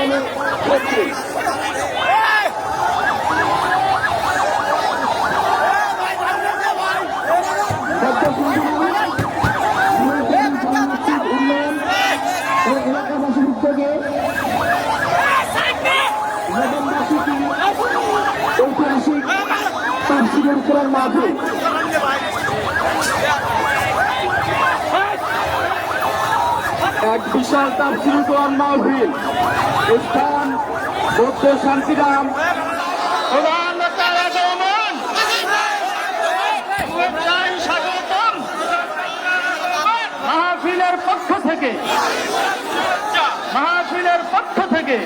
ইসলামী নেত্রী। এলাকাবাসীর উদ্যোগে ঐতিহাসিক তাফসীরুল কোরআন মাহফিল এক বিশাল তাফসীরুল কোরআন মাহফিল স্থান বৌদ্ধ শান্তিরাম মাহফিলের পক্ষ থেকে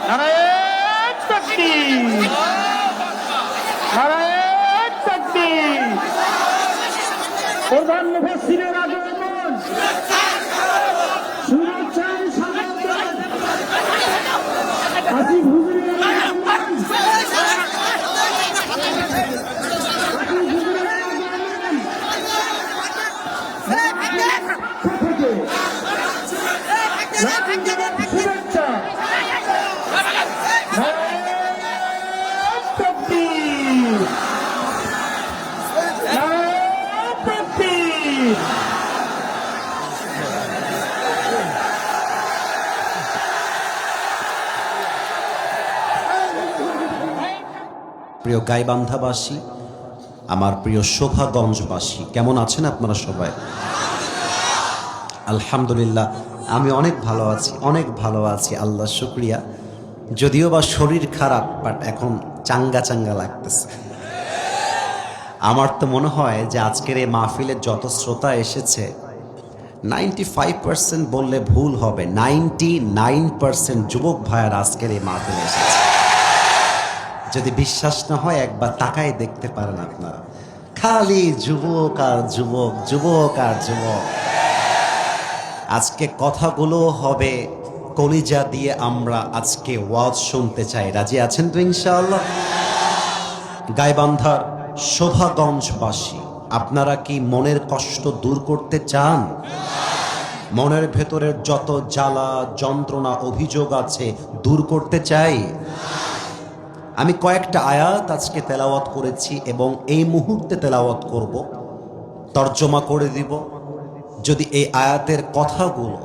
নারায়ণ তাকবীর, নারায়ণ তাকবীর। প্রধান মুফাসসিরের আগমন, শুভেচ্ছায় স্বাগত। আসিফ হুজুরের আগমন, শুভেচ্ছা। প্রিয় গাইবান্ধাবাসী, আমার প্রিয় শোভাগঞ্জবাসী, কেমন আছেন আপনারা সবাই? আলহামদুলিল্লাহ, আমি অনেক ভালো আছি, আল্লাহ শুকরিয়া। যদিও বা শরীর খারাপ, বাট এখন চাঙ্গা চাঙ্গা লাগতেছে। আমার তো মনে হয় যে আজকের এই মাহফিলের যত শ্রোতা এসেছে 95% বললে ভুল হবে, 99% যুবক ভাইয়ার আজকের এই মাহফিলে এসেছে। যদি বিশ্বাস না হয় একবার তাকায় দেখতে পারেন আপনারা, খালি যুবক আর যুবক, যুবক আর যুবক। আজকে কথাগুলো হবে কলিজা দিয়ে, আমরা আজকে ওয়াজ শুনতে চাই। রাজি আছেন তো ইনশাআল্লাহ? গাইবান্ধার শোভাগঞ্জবাসী, আপনারা কি মনের কষ্ট দূর করতে চান? মনের ভেতরের যত জ্বালা যন্ত্রণা অভিযোগ আছে দূর করতে চাই। আমি কয়েকটা আয়াত আজকে তেলাওয়াত করেছি এবং এই মুহূর্তে তেলাওয়াত করব, তর্জমা করে দিব। যদি এই আয়াতের কথাগুলো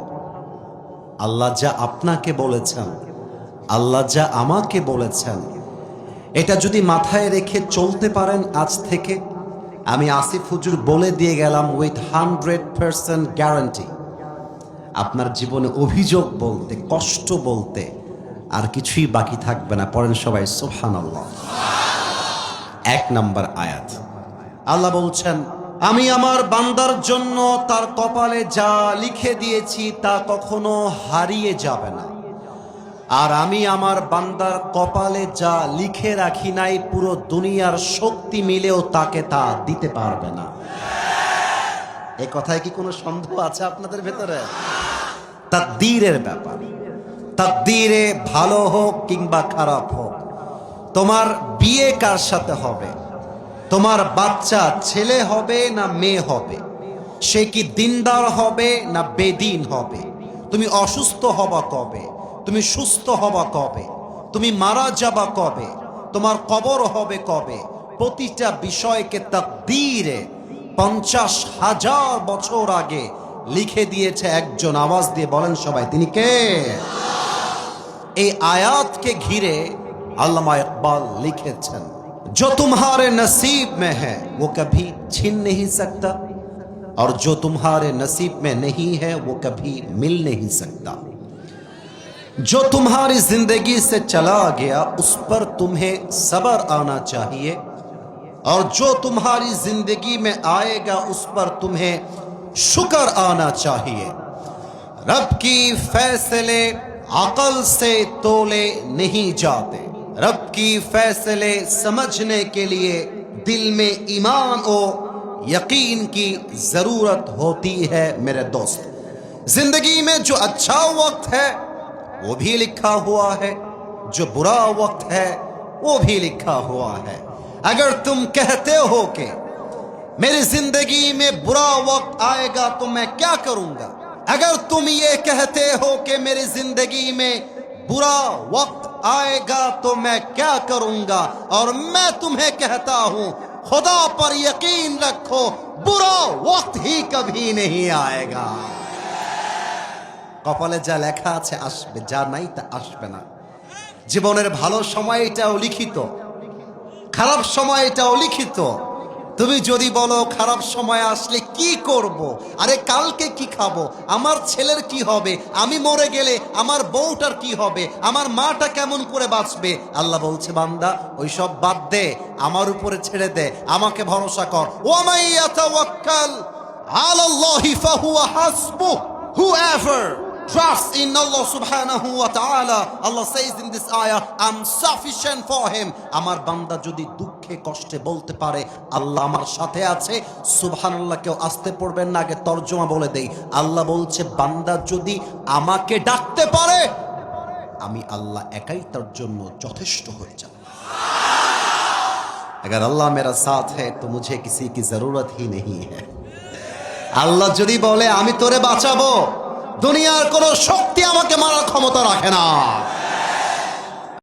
আল্লাহ যা আপনাকে বলেছেন, আল্লাহ যা আমাকে বলেছেন, এটা যদি মাথায় রেখে চলতে পারেন আজ থেকে, আমি আসিফ হুজুর বলে দিয়ে গেলাম উইথ 100% গ্যারান্টি, আপনার জীবনে অভিযোগ বলতে, কষ্ট বলতে আর কিছুই বাকি থাকবে না। পড়েন সবাই সুবহানাল্লাহ। 1 নম্বর আয়াত, আল্লাহ বলছেন, আমি আমার বান্দার জন্য তার কপালে যা লিখে দিয়েছি তা কখনো হারিয়ে যাবে না, আর আমি আমার বান্দার কপালে যা লিখে রাখি নাই পুরো দুনিয়ার শক্তি মিলেও তাকে তা দিতে পারবে না। এই কথায় কি কোনো সন্দেহ আছে আপনাদের ভেতরে? তাকদীরের ব্যাপার, তাকদীরে ভালো হোক কিংবা খারাপ হোক, তোমার বিয়ে কার সাথে হবে, তোমার বাচ্চা ছেলে হবে না মেয়ে হবে, সে কি দিনদার হবে না বেদিন হবে, তুমি অসুস্থ হবা কবে, তুমি সুস্থ হবা কবে, তুমি মারা যাবা কবে, তোমার কবর হবে কবে, প্রতিটা বিষয়কে তাকদীরে 50,000 বছর আগে লিখে দিয়েছে একজন। আওয়াজ দিয়ে বলেন সবাই, তিনি কে? এই আয়াতকে ঘিরে আল্লামা ইকবাল লিখেছেন, जो तुम्हारे नसीब में है वो कभी छीन नहीं सकता, और जो तुम्हारे नसीब में नहीं है वो कभी मिल नहीं सकता। जो तुम्हारी जिंदगी से चला गया उस पर तुम्हें सब्र आना चाहिए, और जो तुम्हारी जिंदगी में आएगा उस पर तुम्हें शुक्र आना चाहिए। रब की फैसले अकल से तोले नहीं जाते, रब की फैसले समझने के लिए दिल में ईमान और यकीन की जरूरत होती है। मेरे दोस्त, जिंदगी में जो अच्छा वक्त है वो भी लिखा हुआ है, जो बुरा वक्त है वो भी लिखा हुआ है। अगर तुम कहते हो कि मेरी जिंदगी में बुरा वक्त आएगा तो मैं क्या करूंगा, अगर तुम ये कहते हो कि मेरी जिंदगी में बुरा वक्त आएगा तो मैं क्या करूंगा, और मैं तुम्हें कहता हूं खुदा पर यकीन रखो बुरा वक्त ही कभी नहीं आएगा। কপালে যা লেখা আছে আসবে, যা নাই তা আসবে না। জীবনের ভালো সময়টাও লিখিত, খারাপ সময়টাও লিখিত। তুমি যদি বলো খারাপ সময় আসলে কি করব, আরে কালকে কি খাবো, আমার ছেলের কি হবে, আমি মরে গেলে আমার বউটার কি হবে, আমার মাটা কেমন করে বাঁচবে, আল্লাহ বলছে বান্দা ওই সব বাদ দে, আমার উপরে ছেড়ে দে, আমাকে ভরসা কর। ওয়ামাই ইয়াতাওয়াক্কাল আলাল্লাহি ফাহুয়া হাসবুহ, whoever trusts in Allah subhanahu wa ta'ala, Allah says in this ayah, I'm sufficient for him. আমার বান্দা যদি দুঃখে কষ্টে বলতে পারে আল্লাহ আমার সাথে আছে, সুবহানাল্লাহ কেউ আসতে পড়বেন না, আগে তরজমা বলে দেই। আল্লাহ বলছে বান্দা যদি আমাকে ডাকতে পারে আমি আল্লাহ একাই তার জন্য যথেষ্ট হয়ে যাব। अगर अल्लाह मेरा साथ है तो मुझे किसी की जरूरत ही नहीं है। আল্লাহ যদি বলে আমি তোরে বাঁচাবো, দুনিয়ার কোন শক্তি আমাকে মারার ক্ষমতা রাখে না।